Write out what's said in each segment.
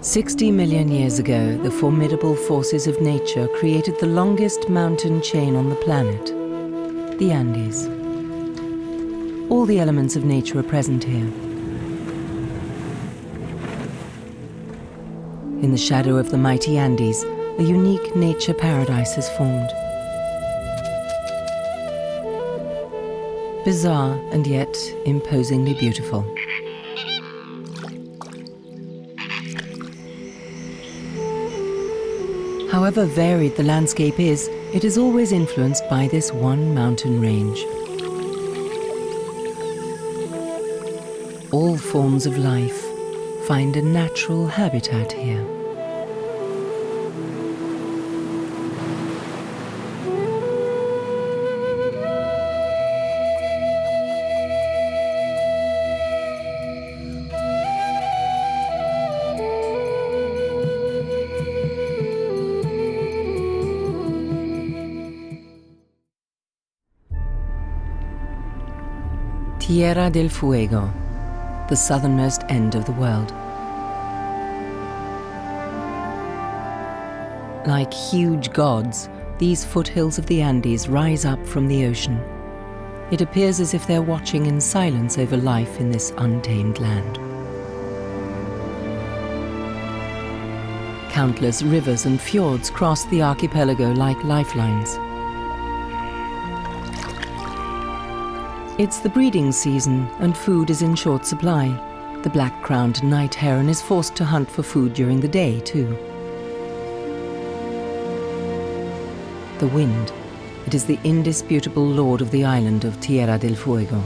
60 million years ago, the formidable forces of nature created the longest mountain chain on the planet, the Andes. All the elements of nature are present here. In the shadow of the mighty Andes, a unique nature paradise has formed. Bizarre and yet imposingly beautiful. However varied the landscape is, it is always influenced by this one mountain range. All forms of life find a natural habitat here. Tierra del Fuego, the southernmost end of the world. Like huge gods, these foothills of the Andes rise up from the ocean. It appears as if they're watching in silence over life in this untamed land. Countless rivers and fjords cross the archipelago like lifelines. It's the breeding season and food is in short supply. The black-crowned night heron is forced to hunt for food during the day, too. The wind. It is the indisputable lord of the island of Tierra del Fuego.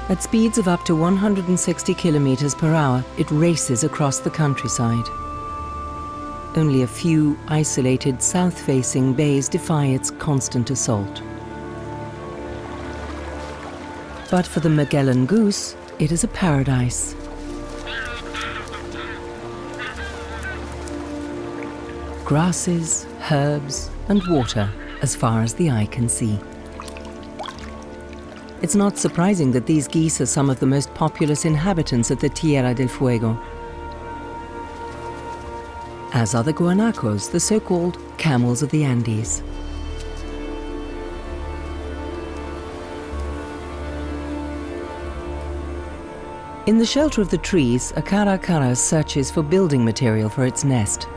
At speeds of up to 160 kilometers per hour, it races across the countryside. Only a few isolated south-facing bays defy its constant assault. But for the Magellan goose, it is a paradise. Grasses, herbs, and water as far as the eye can see. It's not surprising that these geese are some of the most populous inhabitants of the Tierra del Fuego. As are the guanacos, the so-called camels of the Andes. In the shelter of the trees, a caracara searches for building material for its nest.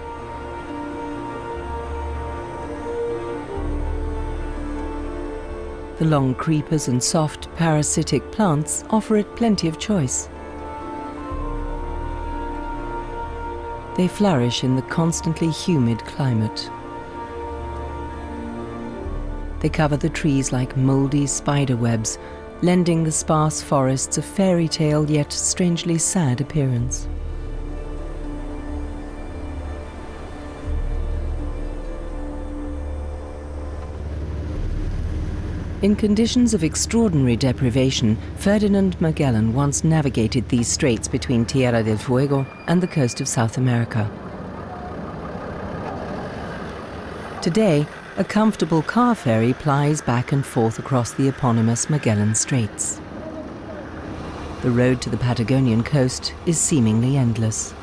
The long creepers and soft parasitic plants offer it plenty of choice. They flourish in the constantly humid climate. They cover the trees like moldy spider webs, lending the sparse forests a fairy tale yet strangely sad appearance. In conditions of extraordinary deprivation, Ferdinand Magellan once navigated these straits between Tierra del Fuego and the coast of South America. Today, a comfortable car ferry plies back and forth across the eponymous Magellan Straits. The road to the Patagonian coast is seemingly endless.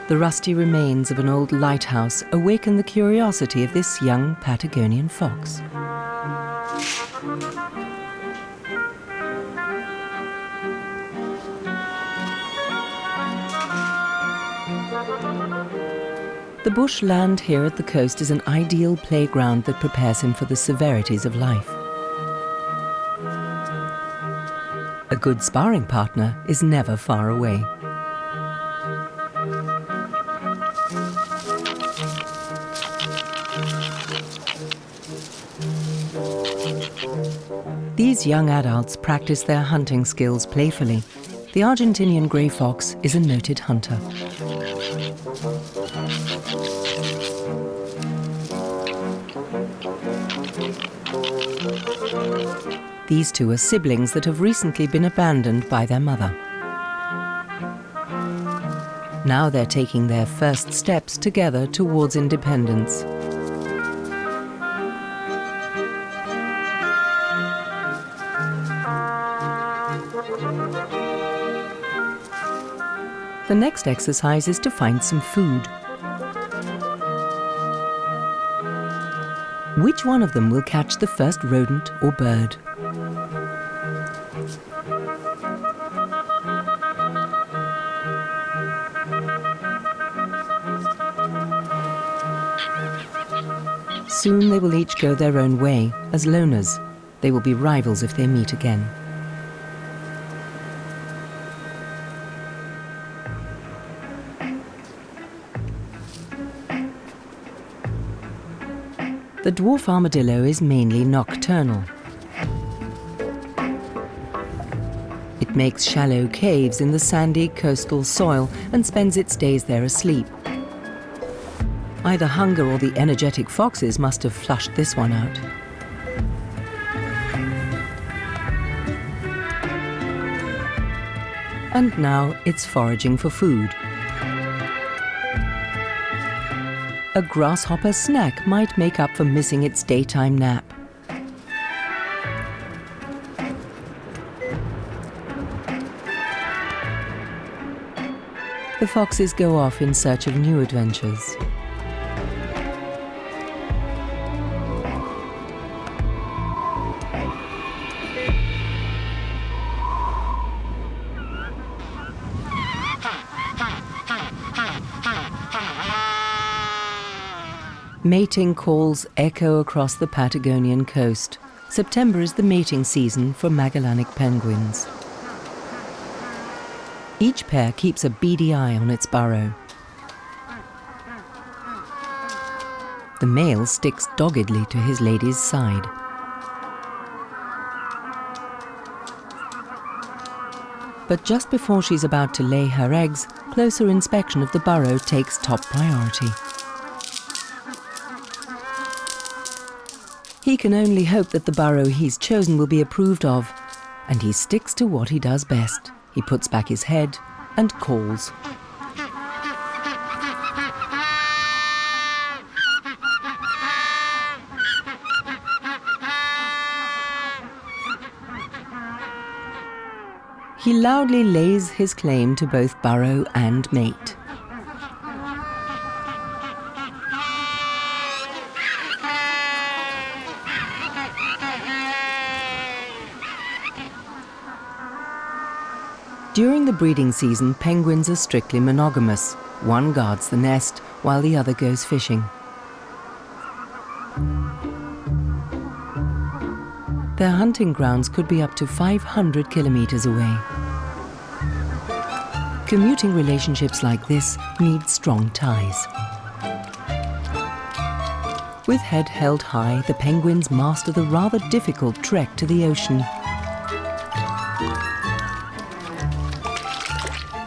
The rusty remains of an old lighthouse awaken the curiosity of this young Patagonian fox. The bush land here at the coast is an ideal playground that prepares him for the severities of life. A good sparring partner is never far away. These young adults practice their hunting skills playfully. The Argentinian grey fox is a noted hunter. These two are siblings that have recently been abandoned by their mother. Now they're taking their first steps together towards independence. The next exercise is to find some food. Which one of them will catch the first rodent or bird? Soon they will each go their own way, as loners. They will be rivals if they meet again. The dwarf armadillo is mainly nocturnal. It makes shallow caves in the sandy coastal soil and spends its days there asleep. Either hunger or the energetic foxes must have flushed this one out. And now it's foraging for food. A grasshopper snack might make up for missing its daytime nap. The foxes go off in search of new adventures. Mating calls echo across the Patagonian coast. September is the mating season for Magellanic penguins. Each pair keeps a beady eye on its burrow. The male sticks doggedly to his lady's side. But just before she's about to lay her eggs, closer inspection of the burrow takes top priority. He can only hope that the burrow he's chosen will be approved of, and he sticks to what he does best. He puts back his head and calls. He loudly lays his claim to both burrow and mate. During the breeding season, penguins are strictly monogamous. One guards the nest while the other goes fishing. Their hunting grounds could be up to 500 kilometers away. Commuting relationships like this need strong ties. With head held high, the penguins master the rather difficult trek to the ocean.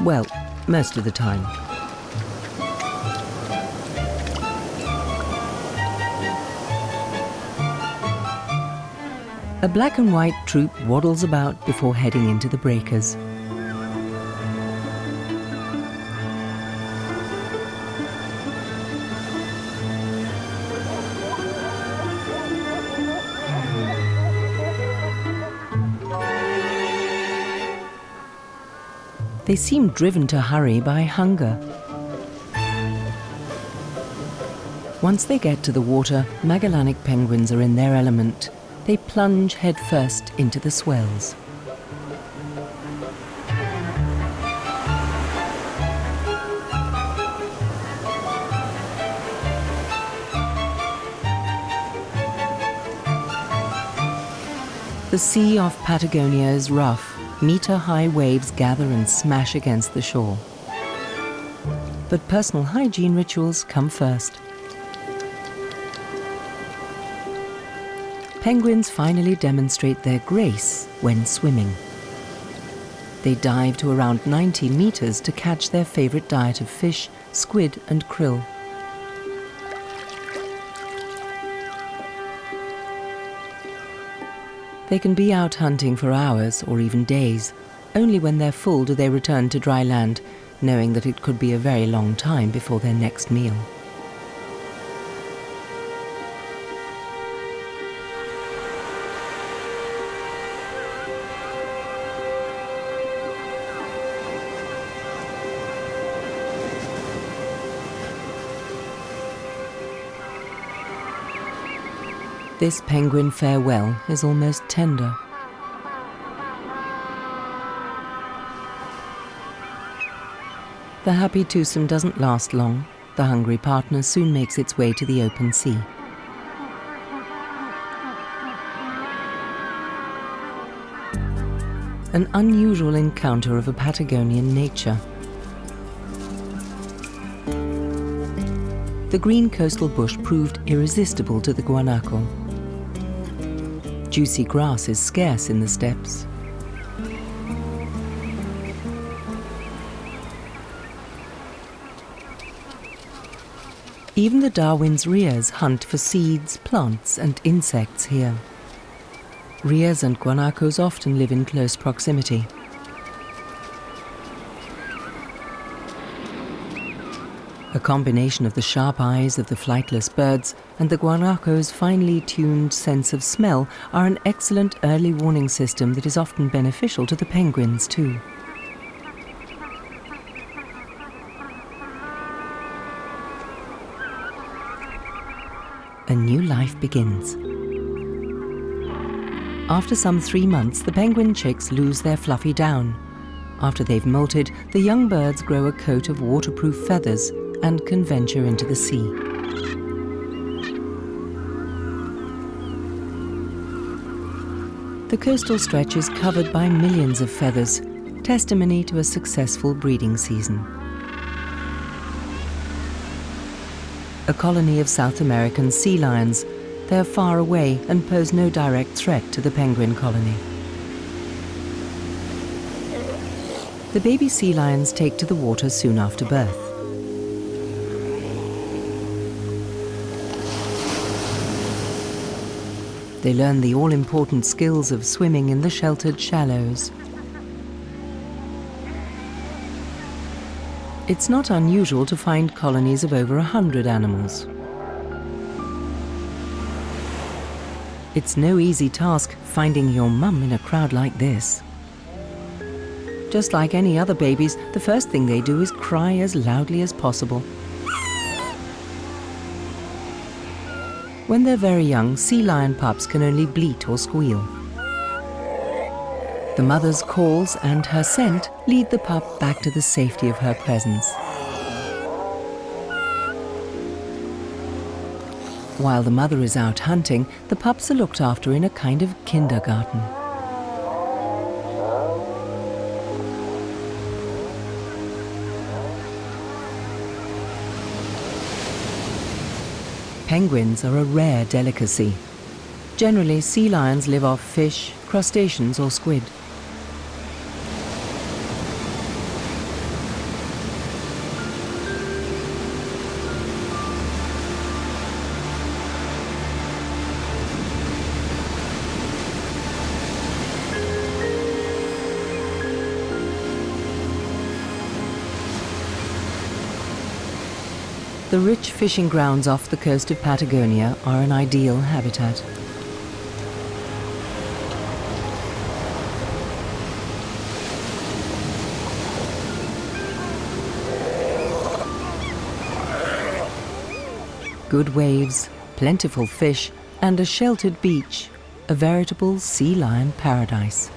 Well, most of the time. A black and white troop waddles about before heading into the breakers. They seem driven to hurry by hunger. Once they get to the water, Magellanic penguins are in their element. They plunge headfirst into the swells. The sea off Patagonia is rough. Meter-high waves gather and smash against the shore. But personal hygiene rituals come first. Penguins finally demonstrate their grace when swimming. They dive to around 90 meters to catch their favorite diet of fish, squid and krill. They can be out hunting for hours or even days. Only when they're full do they return to dry land, knowing that it could be a very long time before their next meal. This penguin farewell is almost tender. The happy twosome doesn't last long. The hungry partner soon makes its way to the open sea. An unusual encounter of a Patagonian nature. The green coastal bush proved irresistible to the guanaco. Juicy grass is scarce in the steppes. Even the Darwin's rheas hunt for seeds, plants, and insects here. Rheas and guanacos often live in close proximity. A combination of the sharp eyes of the flightless birds and the guanaco's finely tuned sense of smell are an excellent early warning system that is often beneficial to the penguins too. A new life begins. After some 3 months, the penguin chicks lose their fluffy down. After they've molted, the young birds grow a coat of waterproof feathers and can venture into the sea. The coastal stretch is covered by millions of feathers, testimony to a successful breeding season. A colony of South American sea lions. They are far away and pose no direct threat to the penguin colony. The baby sea lions take to the water soon after birth. They learn the all-important skills of swimming in the sheltered shallows. It's not unusual to find colonies of over 100 animals. It's no easy task finding your mum in a crowd like this. Just like any other babies, the first thing they do is cry as loudly as possible. When they're very young, sea lion pups can only bleat or squeal. The mother's calls and her scent lead the pup back to the safety of her presence. While the mother is out hunting, the pups are looked after in a kind of kindergarten. Penguins are a rare delicacy. Generally, sea lions live off fish, crustaceans or squid. The rich fishing grounds off the coast of Patagonia are an ideal habitat. Good waves, plentiful fish, and a sheltered beach, a veritable sea lion paradise.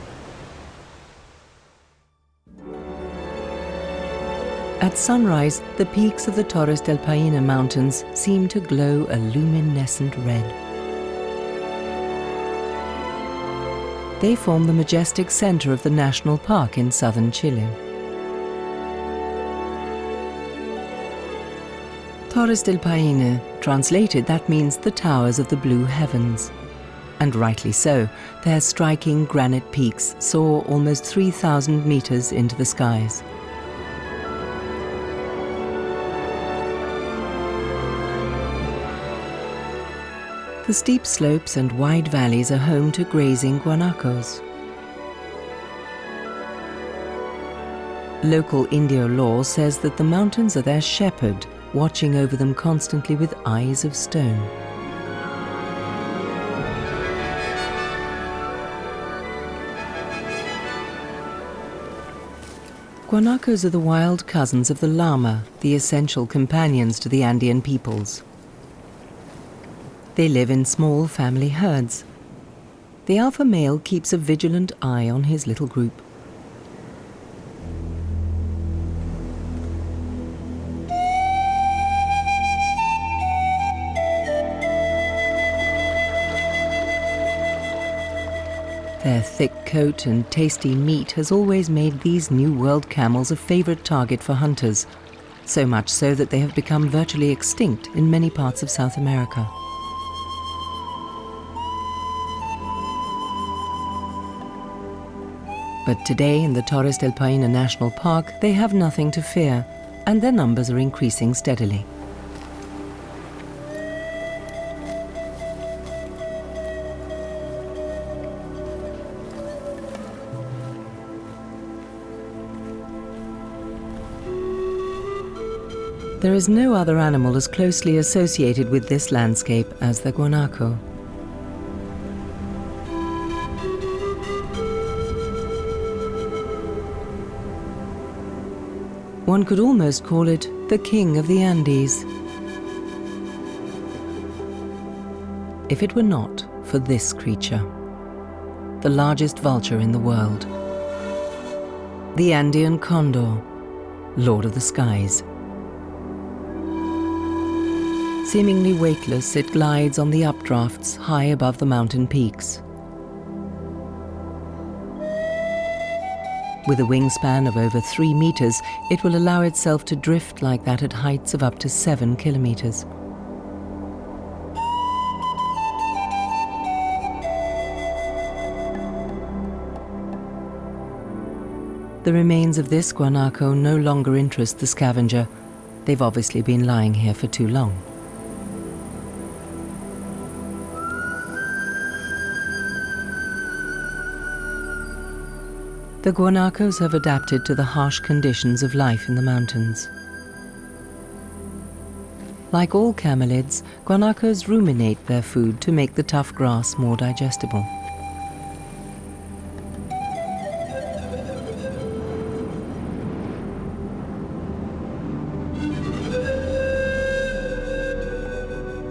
At sunrise, the peaks of the Torres Del Paine mountains seem to glow a luminescent red. They form the majestic center of the national park in southern Chile. Torres del Paine, translated, that means the towers of the blue heavens. And rightly so, their striking granite peaks soar almost 3,000 meters into the skies. The steep slopes and wide valleys are home to grazing guanacos. Local Indio law says that the mountains are their shepherd, watching over them constantly with eyes of stone. Guanacos are the wild cousins of the llama, the essential companions to the Andean peoples. They live in small family herds. The alpha male keeps a vigilant eye on his little group. Their thick coat and tasty meat has always made these New World camels a favorite target for hunters, so much so that they have become virtually extinct in many parts of South America. But today in the Torres del Paine National Park, they have nothing to fear, and their numbers are increasing steadily. There is no other animal as closely associated with this landscape as the guanaco. One could almost call it the king of the Andes. If it were not for this creature, the largest vulture in the world, the Andean condor, lord of the skies. Seemingly weightless, it glides on the updrafts high above the mountain peaks. With a wingspan of over 3 meters, it will allow itself to drift like that at heights of up to 7 kilometers. The remains of this guanaco no longer interest the scavenger. They've obviously been lying here for too long. The guanacos have adapted to the harsh conditions of life in the mountains. Like all camelids, guanacos ruminate their food to make the tough grass more digestible.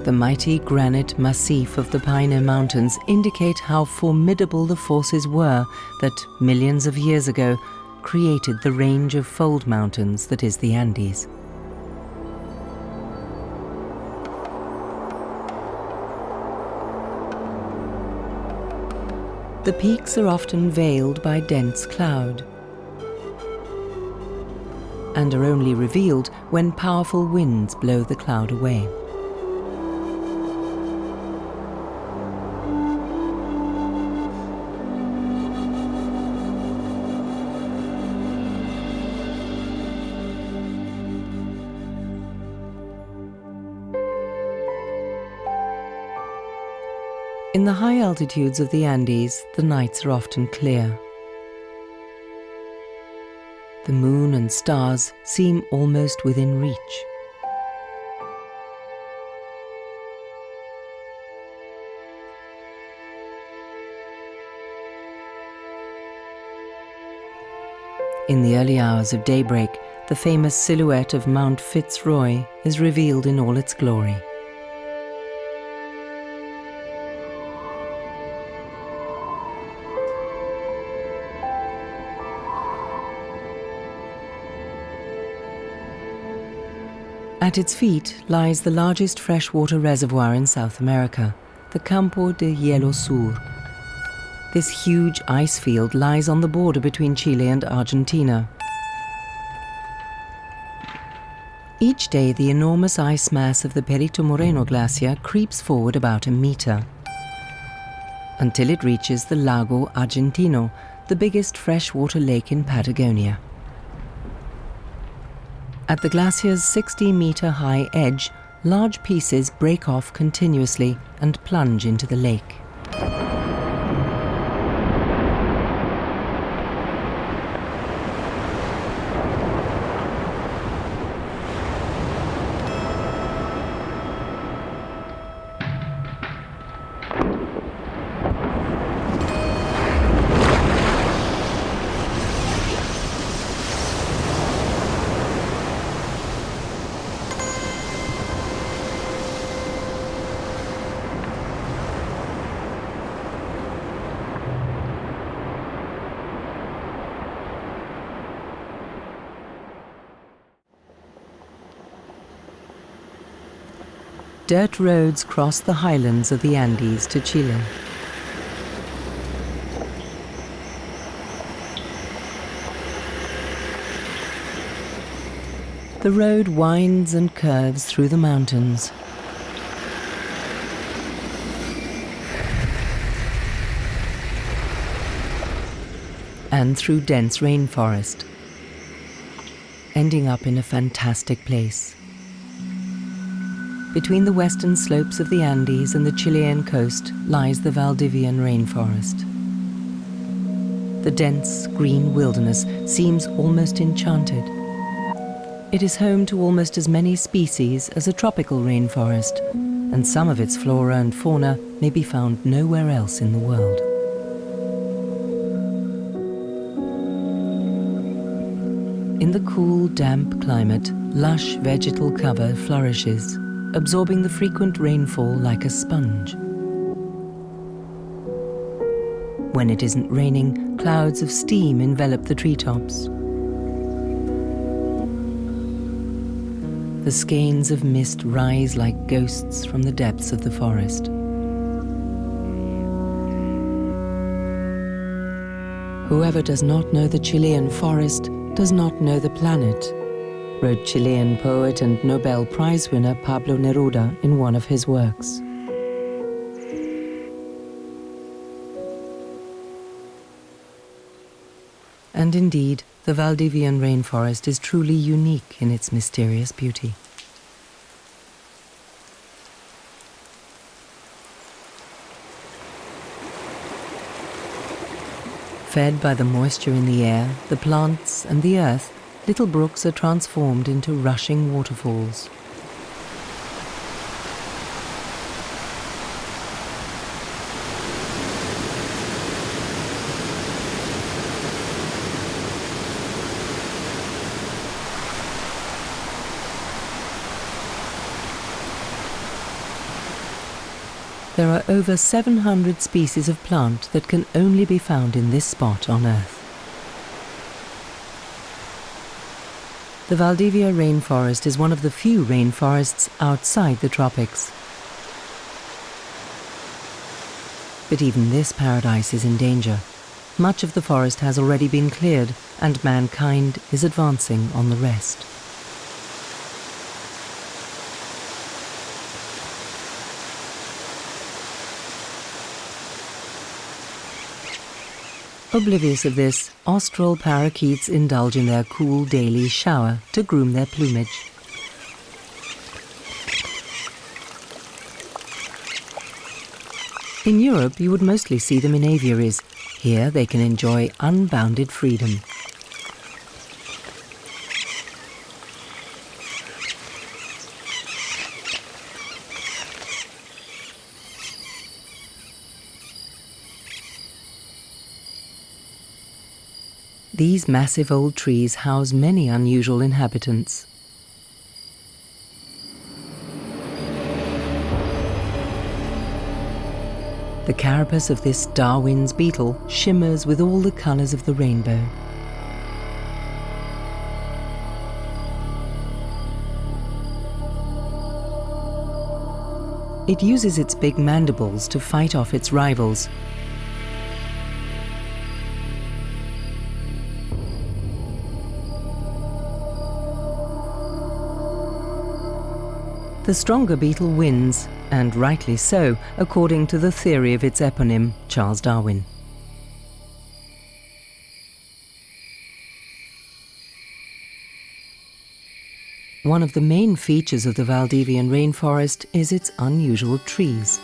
The mighty granite massif of the Paine Mountains indicate how formidable the forces were that, millions of years ago, created the range of fold mountains that is the Andes. The peaks are often veiled by dense cloud and are only revealed when powerful winds blow the cloud away. In the high altitudes of the Andes, the nights are often clear. The moon and stars seem almost within reach. In the early hours of daybreak, the famous silhouette of Mount Fitzroy is revealed in all its glory. At its feet lies the largest freshwater reservoir in South America, the Campo de Hielo Sur. This huge ice field lies on the border between Chile and Argentina. Each day, the enormous ice mass of the Perito Moreno glacier creeps forward about a meter, until it reaches the Lago Argentino, the biggest freshwater lake in Patagonia. At the glacier's 60-meter-high edge, large pieces break off continuously and plunge into the lake. dirt roads cross the highlands of the Andes to Chile. The road winds and curves through the mountains. And through dense rainforest, ending up in a fantastic place. Between the western slopes of the Andes and the Chilean coast lies the Valdivian Rainforest. The dense green wilderness seems almost enchanted. It is home to almost as many species as a tropical rainforest, and some of its flora and fauna may be found nowhere else in the world. In the cool, damp climate, lush vegetal cover flourishes, absorbing the frequent rainfall like a sponge. When it isn't raining, clouds of steam envelop the treetops. The skeins of mist rise like ghosts from the depths of the forest. Whoever does not know the Chilean forest does not know the planet, wrote Chilean poet and Nobel Prize winner Pablo Neruda in one of his works. And indeed, the Valdivian rainforest is truly unique in its mysterious beauty. Fed by the moisture in the air, the plants and the earth, little brooks are transformed into rushing waterfalls. There are over 700 species of plant that can only be found in this spot on Earth. The Valdivia Rainforest is one of the few rainforests outside the tropics. But even this paradise is in danger. Much of the forest has already been cleared, and mankind is advancing on the rest. Oblivious of this, austral parakeets indulge in their cool daily shower to groom their plumage. In Europe, you would mostly see them in aviaries. Here they can enjoy unbounded freedom. These massive old trees house many unusual inhabitants. The carapace of this Darwin's beetle shimmers with all the colors of the rainbow. It uses its big mandibles to fight off its rivals. The stronger beetle wins, and rightly so, according to the theory of its eponym, Charles Darwin. One of the main features of the Valdivian rainforest is its unusual trees.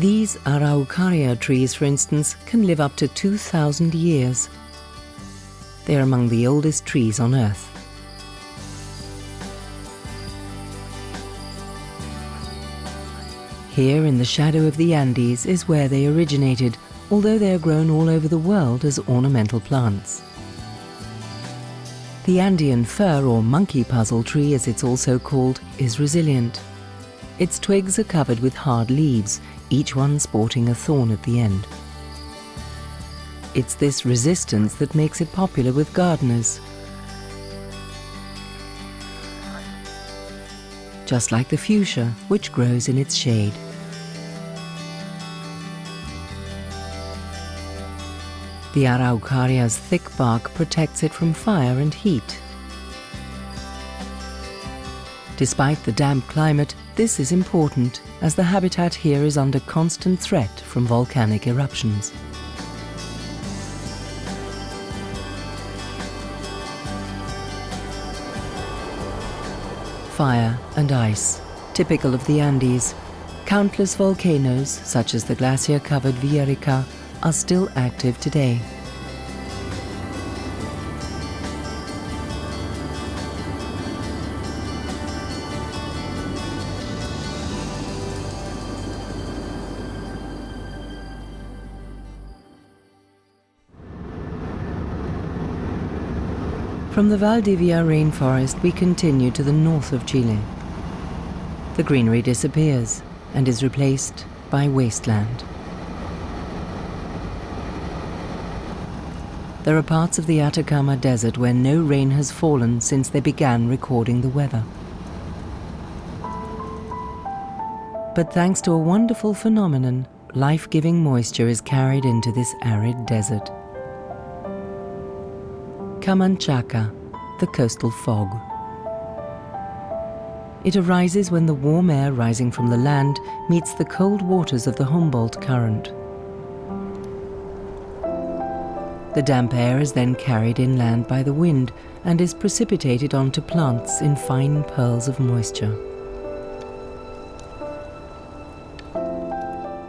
These Araucaria trees, for instance, can live up to 2,000 years. They are among the oldest trees on Earth. Here in the shadow of the Andes is where they originated, although they are grown all over the world as ornamental plants. The Andean fir or monkey puzzle tree, as it's also called, is resilient. Its twigs are covered with hard leaves, each one sporting a thorn at the end. It's this resistance that makes it popular with gardeners, just like the fuchsia, which grows in its shade. The araucaria's thick bark protects it from fire and heat. Despite the damp climate, this is important, as the habitat here is under constant threat from volcanic eruptions. Fire and ice, typical of the Andes. Countless volcanoes, such as the glacier-covered Villarrica, are still active today. From the Valdivia Rainforest, we continue to the north of Chile. The greenery disappears and is replaced by wasteland. There are parts of the Atacama Desert where no rain has fallen since they began recording the weather. But thanks to a wonderful phenomenon, life-giving moisture is carried into this arid desert. Camanchaca, the coastal fog. It arises when the warm air rising from the land meets the cold waters of the Humboldt Current. The damp air is then carried inland by the wind and is precipitated onto plants in fine pearls of moisture.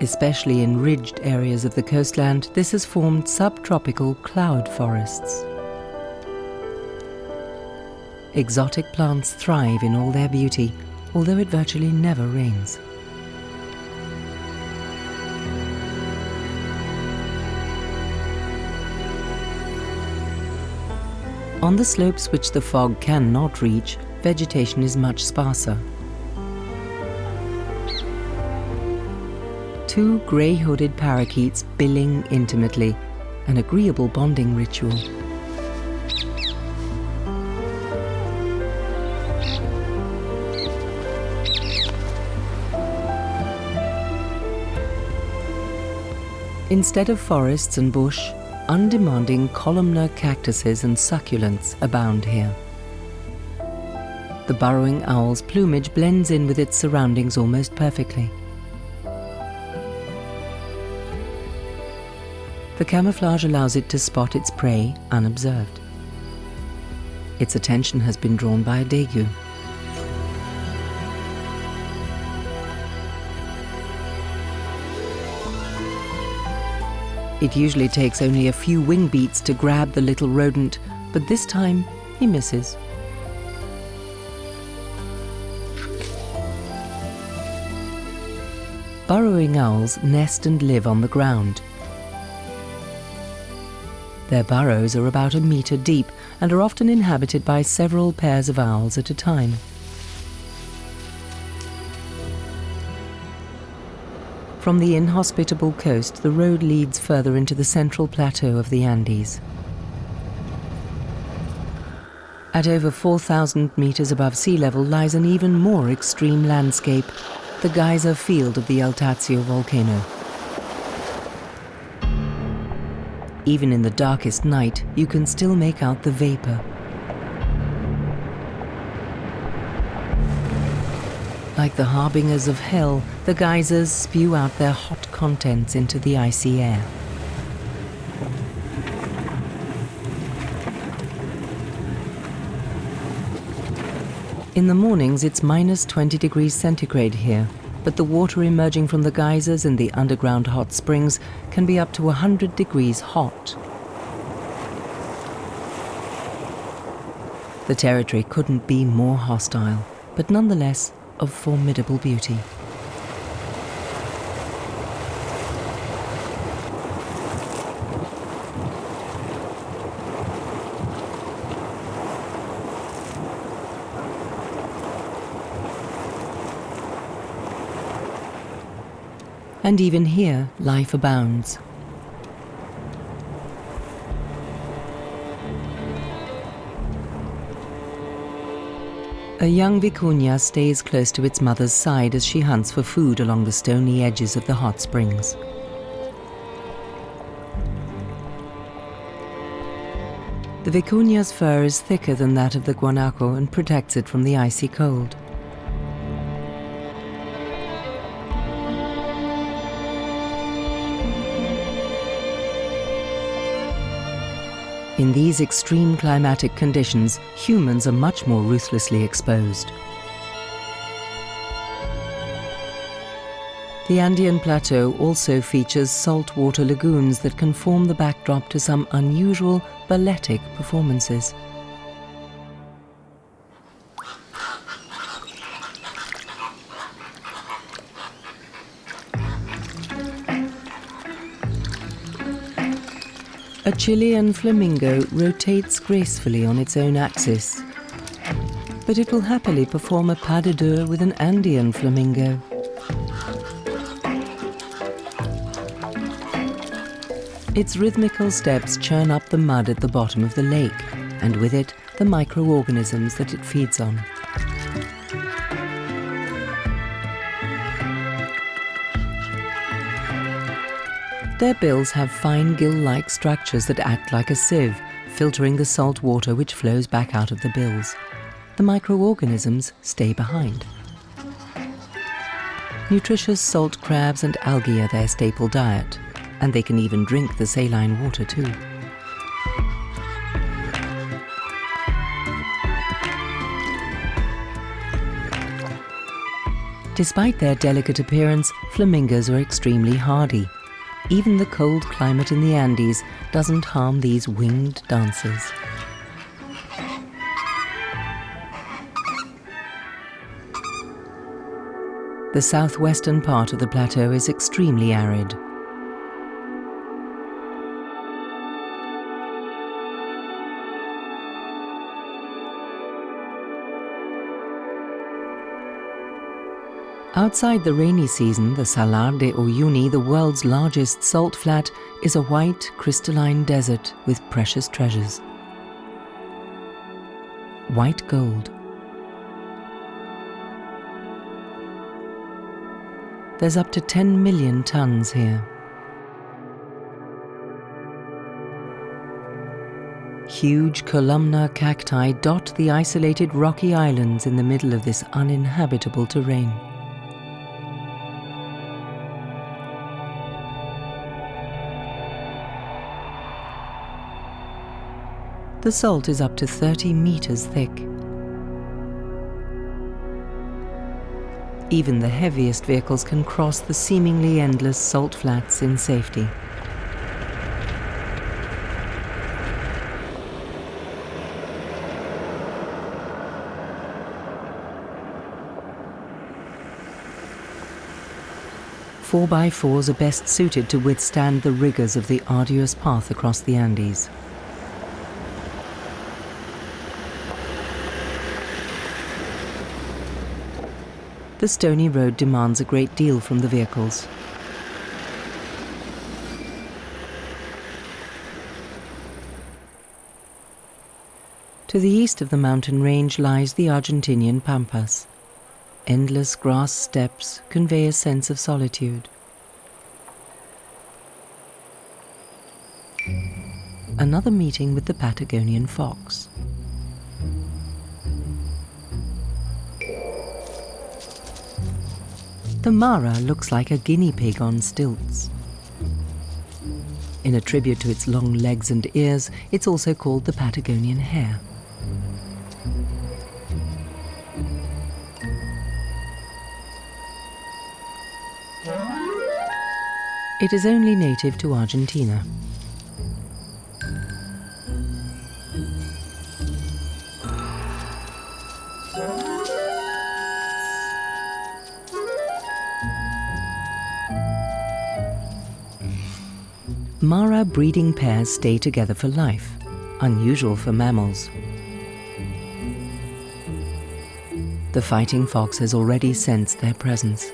Especially in ridged areas of the coastland, this has formed subtropical cloud forests. Exotic plants thrive in all their beauty, although it virtually never rains. On the slopes which the fog cannot reach, vegetation is much sparser. Two grey-hooded parakeets billing intimately, an agreeable bonding ritual. Instead of forests and bush, undemanding columnar cactuses and succulents abound here. The burrowing owl's plumage blends in with its surroundings almost perfectly. The camouflage allows it to spot its prey unobserved. Its attention has been drawn by a dagu. It usually takes only a few wing beats to grab the little rodent, but this time he misses. Burrowing owls nest and live on the ground. Their burrows are about 1 meter deep and are often inhabited by several pairs of owls at a time. From the inhospitable coast, the road leads further into the central plateau of the Andes. At over 4,000 meters above sea level lies an even more extreme landscape, the Geyser Field of the El Tatio volcano. Even in the darkest night, you can still make out the vapor. Like the harbingers of hell, the geysers spew out their hot contents into the icy air. In the mornings, it's minus 20 degrees centigrade here, but the water emerging from the geysers and the underground hot springs can be up to 100 degrees hot. The territory couldn't be more hostile, but nonetheless of formidable beauty. And even here, life abounds. A young vicuña stays close to its mother's side as she hunts for food along the stony edges of the hot springs. The vicuña's fur is thicker than that of the guanaco and protects it from the icy cold. In these extreme climatic conditions, humans are much more ruthlessly exposed. The Andean plateau also features saltwater lagoons that can form the backdrop to some unusual balletic performances. A Chilean flamingo rotates gracefully on its own axis, but it will happily perform a pas de deux with an Andean flamingo. Its rhythmical steps churn up the mud at the bottom of the lake, and with it, the microorganisms that it feeds on. Their bills have fine gill-like structures that act like a sieve, filtering the salt water which flows back out of the bills. The microorganisms stay behind. Nutritious salt crabs and algae are their staple diet, and they can even drink the saline water too. Despite their delicate appearance, flamingos are extremely hardy. Even the cold climate in the Andes doesn't harm these winged dancers. The southwestern part of the plateau is extremely arid. Outside the rainy season, the Salar de Uyuni, the world's largest salt flat, is a white, crystalline desert with precious treasures. White gold. There's up to 10 million tons here. Huge columnar cacti dot the isolated rocky islands in the middle of this uninhabitable terrain. The salt is up to 30 meters thick. Even the heaviest vehicles can cross the seemingly endless salt flats in safety. Four-by-fours are best suited to withstand the rigors of the arduous path across the Andes. The stony road demands a great deal from the vehicles. To the east of the mountain range lies the Argentinian Pampas. Endless grass steppes convey a sense of solitude. Another meeting with the Patagonian fox. The Mara looks like a guinea pig on stilts. In a tribute to its long legs and ears, it's also called the Patagonian hare. It is only native to Argentina. Mara breeding pairs stay together for life, unusual for mammals. The fighting fox has already sensed their presence.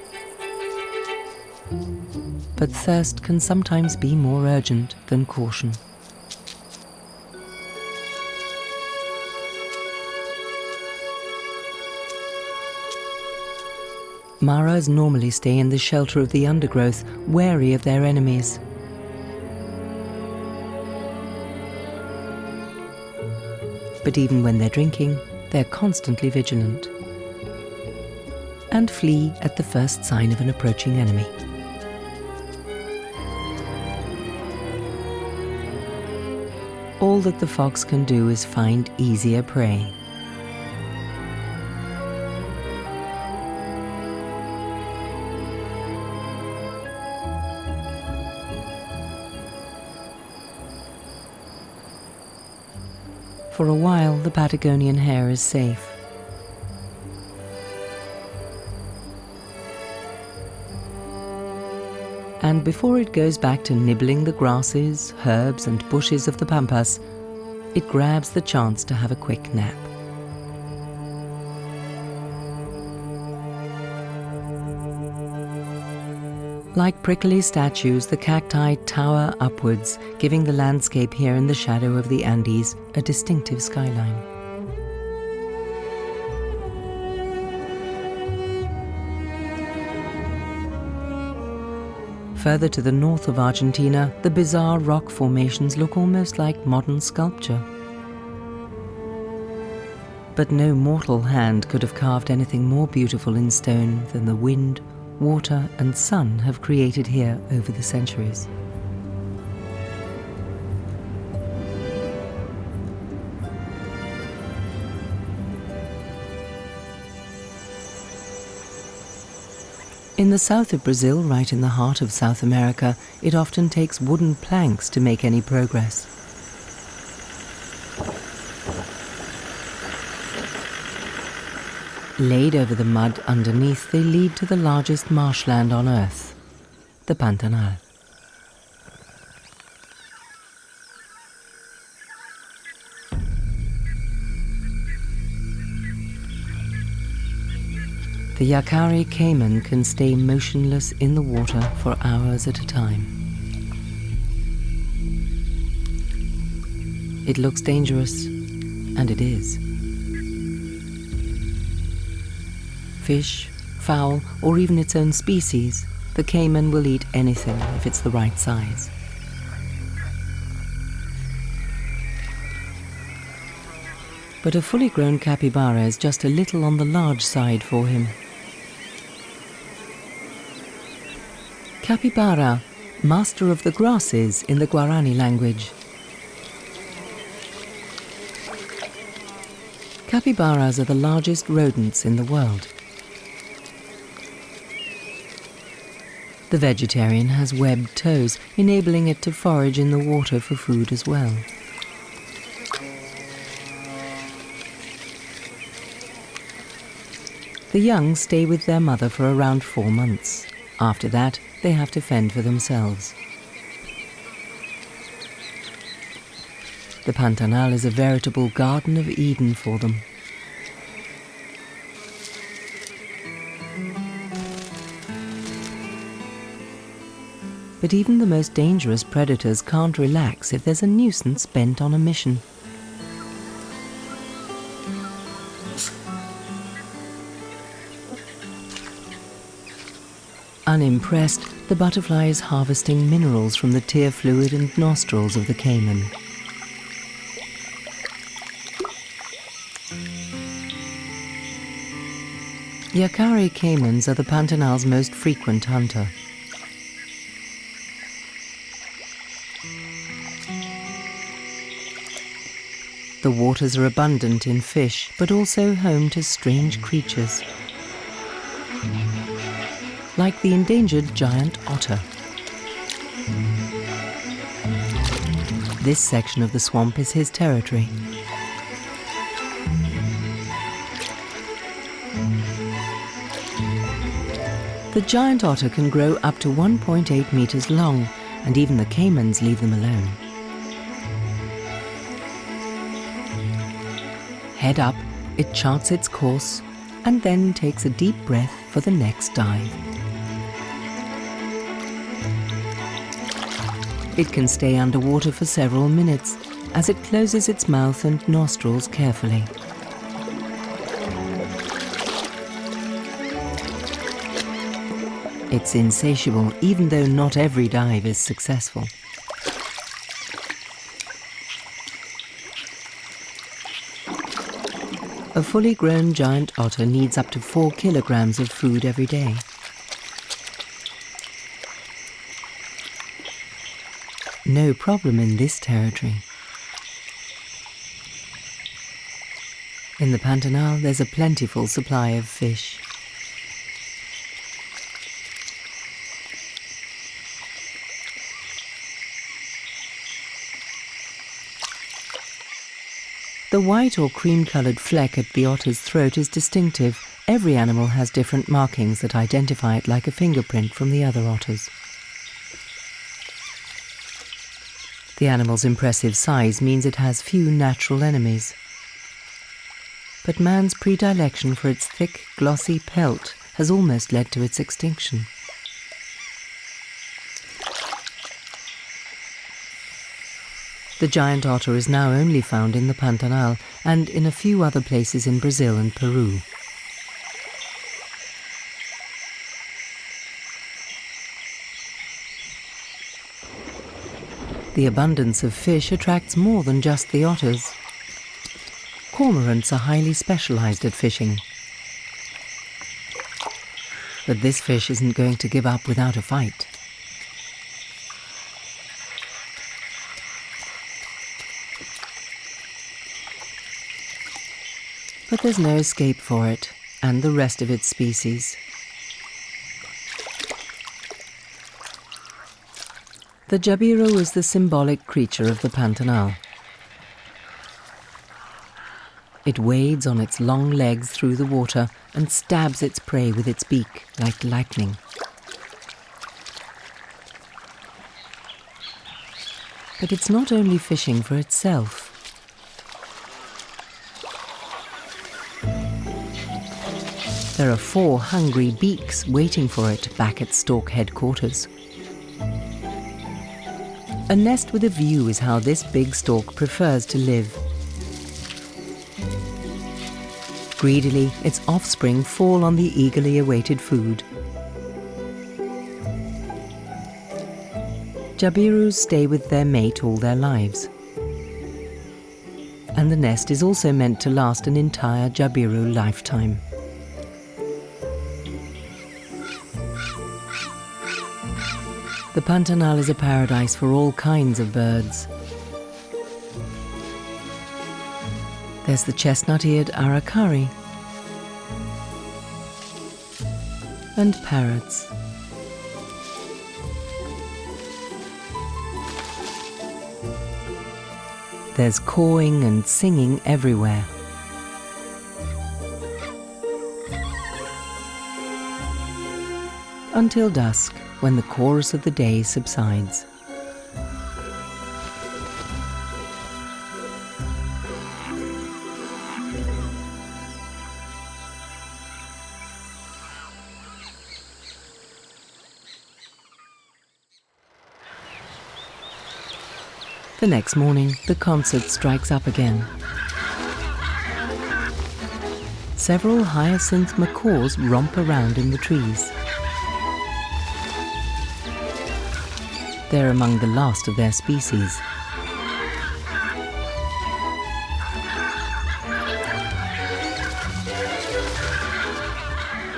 But thirst can sometimes be more urgent than caution. Maras normally stay in the shelter of the undergrowth, wary of their enemies. But even when they're drinking, they're constantly vigilant and flee at the first sign of an approaching enemy. All that the fox can do is find easier prey. For a while, the Patagonian hare is safe. And before it goes back to nibbling the grasses, herbs and bushes of the pampas, it grabs the chance to have a quick nap. Like prickly statues, the cacti tower upwards, giving the landscape here in the shadow of the Andes a distinctive skyline. Further to the north of Argentina, the bizarre rock formations look almost like modern sculpture. But no mortal hand could have carved anything more beautiful in stone than the wind, water and sun have created here over the centuries. In the south of Brazil, right in the heart of South America, it often takes wooden planks to make any progress. Laid over the mud underneath, they lead to the largest marshland on Earth, the Pantanal. The Yacare caiman can stay motionless in the water for hours at a time. It looks dangerous, and it is. Fish, fowl, or even its own species, the caiman will eat anything if it's the right size. But a fully grown capybara is just a little on the large side for him. Capybara, master of the grasses in the Guarani language. Capybaras are the largest rodents in the world. The vegetarian has webbed toes, enabling it to forage in the water for food as well. The young stay with their mother for around 4 months. After that, they have to fend for themselves. The Pantanal is a veritable Garden of Eden for them. But even the most dangerous predators can't relax if there's a nuisance bent on a mission. Unimpressed, the butterfly is harvesting minerals from the tear fluid and nostrils of the caiman. Yacare caimans are the Pantanal's most frequent hunter. The waters are abundant in fish, but also home to strange creatures, like the endangered giant otter. This section of the swamp is his territory. The giant otter can grow up to 1.8 meters long, and even the caimans leave them alone. Head up, it charts its course, and then takes a deep breath for the next dive. It can stay underwater for several minutes as it closes its mouth and nostrils carefully. It's insatiable, even though not every dive is successful. A fully grown giant otter needs up to 4 kilograms of food every day. No problem in this territory. In the Pantanal, there's a plentiful supply of fish. The white or cream-coloured fleck at the otter's throat is distinctive. Every animal has different markings that identify it like a fingerprint from the other otters. The animal's impressive size means it has few natural enemies. But man's predilection for its thick, glossy pelt has almost led to its extinction. The giant otter is now only found in the Pantanal and in a few other places in Brazil and Peru. The abundance of fish attracts more than just the otters. Cormorants are highly specialized at fishing. But this fish isn't going to give up without a fight. But there's no escape for it and the rest of its species. The jabiru is the symbolic creature of the Pantanal. It wades on its long legs through the water and stabs its prey with its beak like lightning. But it's not only fishing for itself. There are 4 hungry beaks waiting for it back at Stork headquarters. A nest with a view is how this big stork prefers to live. Greedily, its offspring fall on the eagerly awaited food. Jabirus stay with their mate all their lives. And the nest is also meant to last an entire jabiru lifetime. The Pantanal is a paradise for all kinds of birds. There's the chestnut-eared aracari and parrots. There's cawing and singing everywhere. Until dusk, when the chorus of the day subsides. The next morning, the concert strikes up again. Several hyacinth macaws romp around in the trees. They're among the last of their species.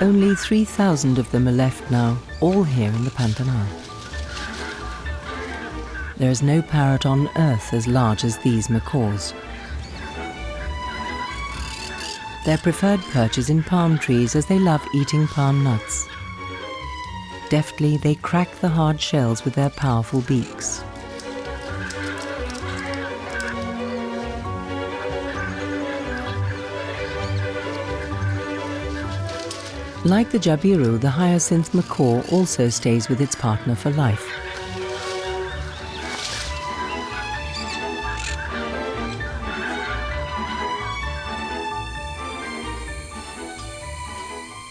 Only 3,000 of them are left now, all here in the Pantanal. There is no parrot on earth as large as these macaws. Their preferred perch is in palm trees as they love eating palm nuts. Deftly, they crack the hard shells with their powerful beaks. Like the jabiru, the hyacinth macaw also stays with its partner for life.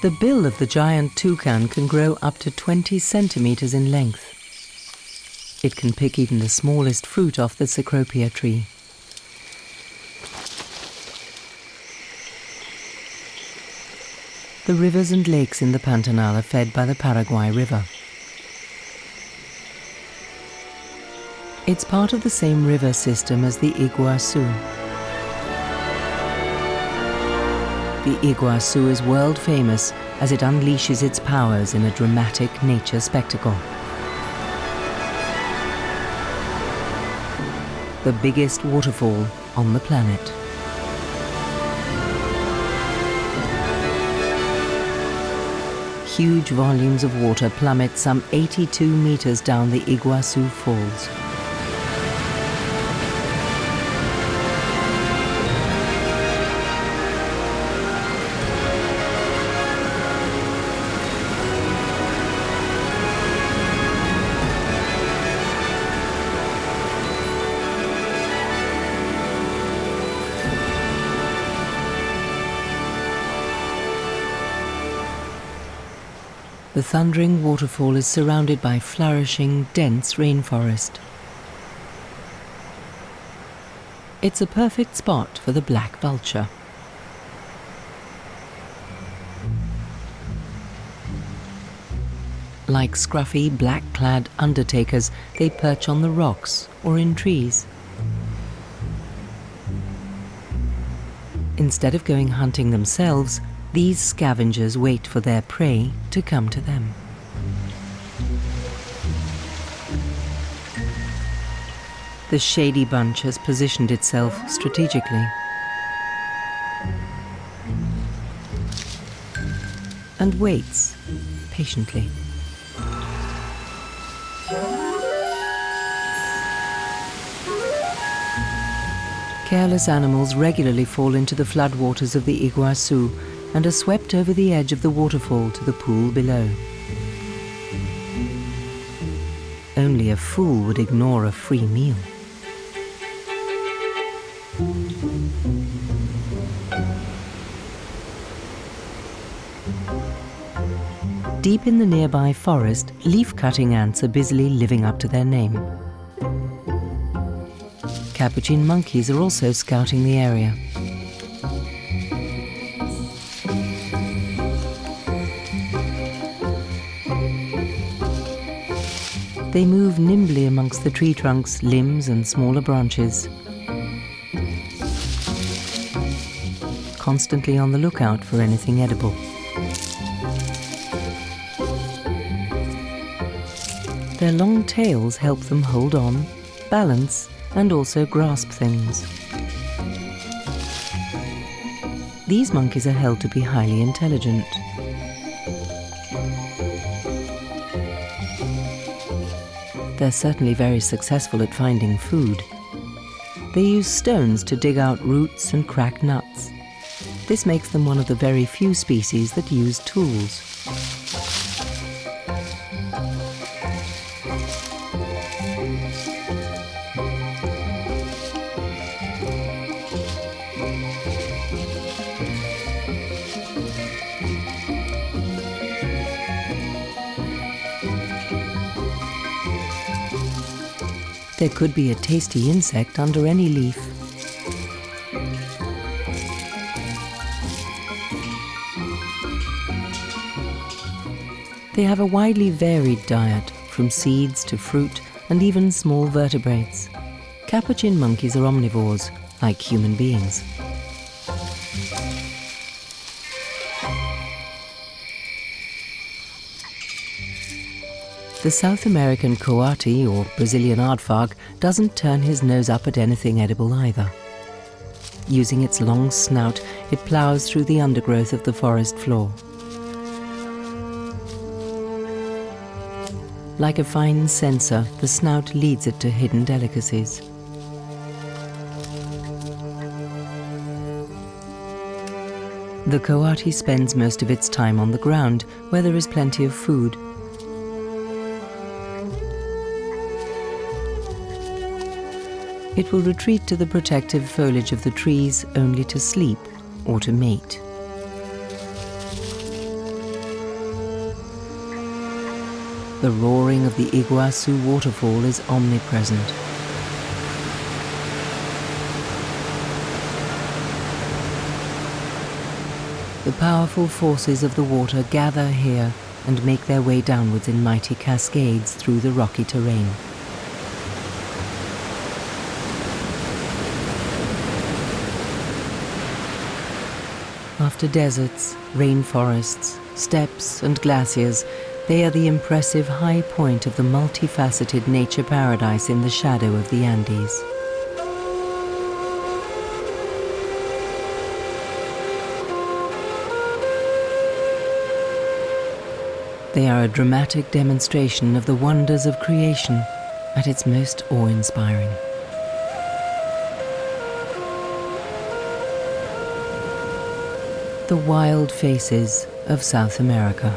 The bill of the giant toucan can grow up to 20 centimeters in length. It can pick even the smallest fruit off the cecropia tree. The rivers and lakes in the Pantanal are fed by the Paraguay River. It's part of the same river system as the Iguazu. The Iguazu is world famous as it unleashes its powers in a dramatic nature spectacle. The biggest waterfall on the planet. Huge volumes of water plummet some 82 meters down the Iguazu Falls. The thundering waterfall is surrounded by flourishing, dense rainforest. It's a perfect spot for the black vulture. Like scruffy, black-clad undertakers, they perch on the rocks or in trees. Instead of going hunting themselves, these scavengers wait for their prey to come to them. The shady bunch has positioned itself strategically and waits patiently. Careless animals regularly fall into the floodwaters of the Iguazu and are swept over the edge of the waterfall to the pool below. Only a fool would ignore a free meal. Deep in the nearby forest, leaf-cutting ants are busily living up to their name. Capuchin monkeys are also scouting the area. They move nimbly amongst the tree trunks, limbs and smaller branches, constantly on the lookout for anything edible. Their long tails help them hold on, balance, and also grasp things. These monkeys are held to be highly intelligent. They're certainly very successful at finding food. They use stones to dig out roots and crack nuts. This makes them one of the very few species that use tools. There could be a tasty insect under any leaf. They have a widely varied diet, from seeds to fruit and even small vertebrates. Capuchin monkeys are omnivores, like human beings. The South American coati, or Brazilian aardvark, doesn't turn his nose up at anything edible either. Using its long snout, it ploughs through the undergrowth of the forest floor. Like a fine censer, the snout leads it to hidden delicacies. The coati spends most of its time on the ground, where there is plenty of food. It will retreat to the protective foliage of the trees only to sleep or to mate. The roaring of the Iguazu waterfall is omnipresent. The powerful forces of the water gather here and make their way downwards in mighty cascades through the rocky terrain. After deserts, rainforests, steppes and glaciers, they are the impressive high point of the multifaceted nature paradise in the shadow of the Andes. They are a dramatic demonstration of the wonders of creation at its most awe-inspiring. The wild faces of South America.